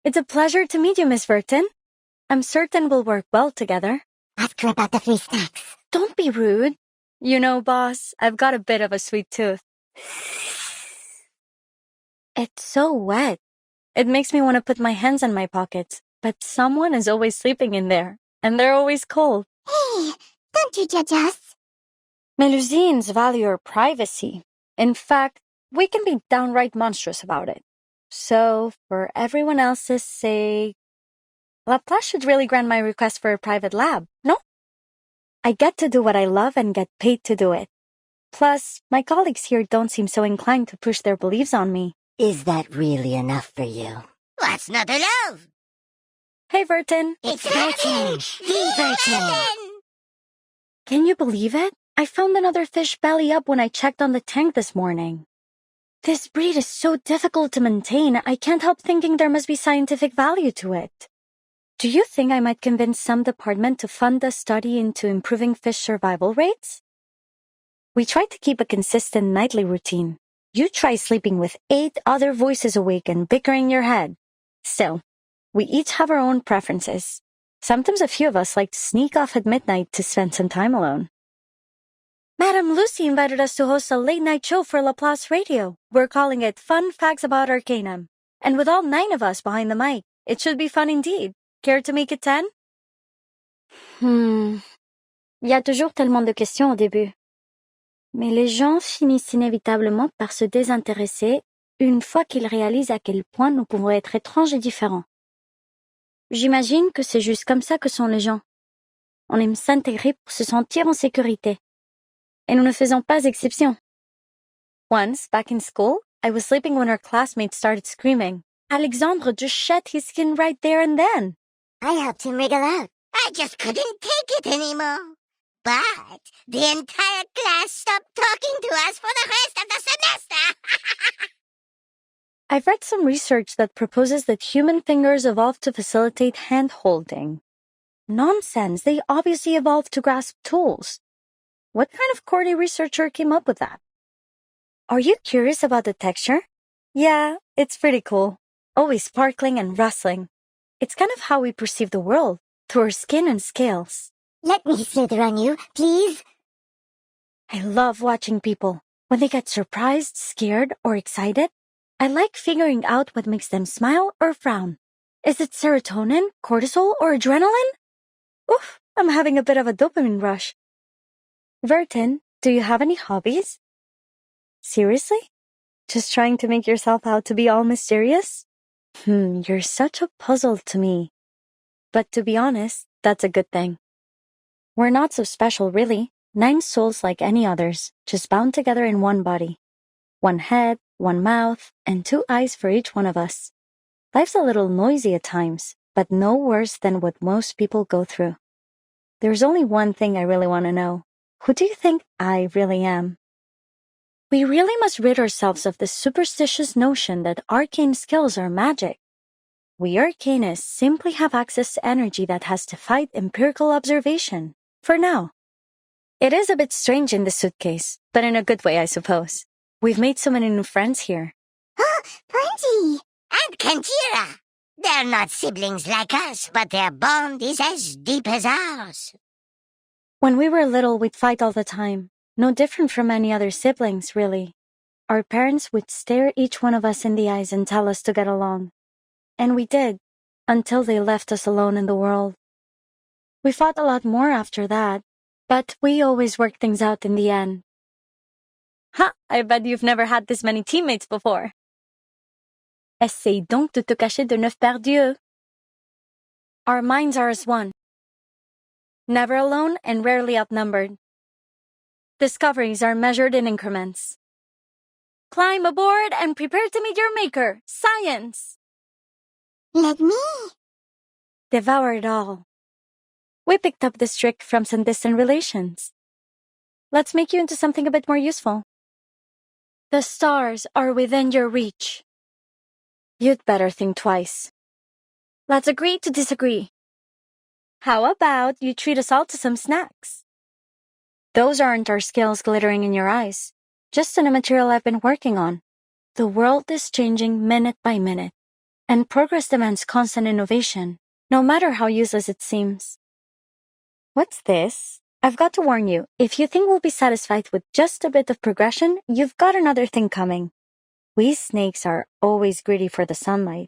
It's a pleasure to meet you, Miss Verton. I'm certain we'll work well together. Ask her about the free snacks. Don't be rude. You know, boss, I've got a bit of a sweet tooth. It's so wet. It makes me want to put my hands in my pockets, but someone is always sleeping in there, and they're always cold. Hey, don't you judge us. Melusines value our privacy. In fact, we can be downright monstrous about it. So, for everyone else's sake, Laplace should really grant my request for a private lab, no? I get to do what I love and get paid to do it. Plus, my colleagues here don't seem so inclined to push their beliefs on me. Is that really enough for you? What's not to love? Hey, Verton. It's Verton! The Verton! Can you believe it? I found another fish belly up when I checked on the tank this morning. This breed is so difficult to maintain, I can't help thinking there must be scientific value to it. Do you think I might convince some department to fund a study into improving fish survival rates? We try to keep a consistent nightly routine. You try sleeping with 8 other voices awake and bickering your head. Still, we each have our own preferences. Sometimes a few of us like to sneak off at midnight to spend some time alone. Madam Lucy invited us to host a late-night show for Laplace Radio. We're calling it Fun Facts About Arcanum. And with all 9 of us behind the mic, it should be fun indeed. Care to make it 10? Il y a toujours tellement de questions au début. Mais les gens finissent inévitablement par se désintéresser une fois qu'ils réalisent à quel point nous pouvons être étranges et différents. J'imagine que c'est juste comme ça que sont les gens. On aime s'intégrer pour se sentir en sécurité. Et nous ne faisons pas exception. Once, back in school, I was sleeping when our classmates started screaming. Alexandre just shed his skin right there and then. I helped him wriggle out. I just couldn't take it anymore. But the entire class stopped talking to us for the rest of the semester. I've read some research that proposes that human fingers evolved to facilitate hand-holding. Nonsense, they obviously evolved to grasp tools. What kind of corny researcher came up with that? Are you curious about the texture? Yeah, it's pretty cool. Always sparkling and rustling. It's kind of how we perceive the world, through our skin and scales. Let me slither on you, please. I love watching people. When they get surprised, scared, or excited, I like figuring out what makes them smile or frown. Is it serotonin, cortisol, or adrenaline? Oof, I'm having a bit of a dopamine rush. Verton, do you have any hobbies? Seriously? Just trying to make yourself out to be all mysterious? You're such a puzzle to me. But to be honest, that's a good thing. We're not so special, really. 9 souls like any others, just bound together in one body. 1 head, 1 mouth, and 2 eyes for each one of us. Life's a little noisy at times, but no worse than what most people go through. There's only one thing I really want to know. Who do you think I really am? We really must rid ourselves of the superstitious notion that arcane skills are magic. We arcanists simply have access to energy that has defied empirical observation. For now. It is a bit strange in the suitcase, but in a good way, I suppose. We've made so many new friends here. Oh, Punji! And Kantira! They're not siblings like us, but their bond is as deep as ours. When we were little, we'd fight all the time. No different from any other siblings, really. Our parents would stare each one of us in the eyes and tell us to get along. And we did, until they left us alone in the world. We fought a lot more after that, but we always worked things out in the end. Ha! I bet you've never had this many teammates before. Essaye donc de te cacher de neuf perdus. Our minds are as one. Never alone and rarely outnumbered. Discoveries are measured in increments. Climb aboard and prepare to meet your maker, science! Let me. Devour it all. We picked up this trick from some distant relations. Let's make you into something a bit more useful. The stars are within your reach. You'd better think twice. Let's agree to disagree. How about you treat us all to some snacks? Those aren't our skills glittering in your eyes, just in a material I've been working on. The world is changing minute by minute. And progress demands constant innovation, no matter how useless it seems. What's this? I've got to warn you, if you think we'll be satisfied with just a bit of progression, you've got another thing coming. We snakes are always greedy for the sunlight.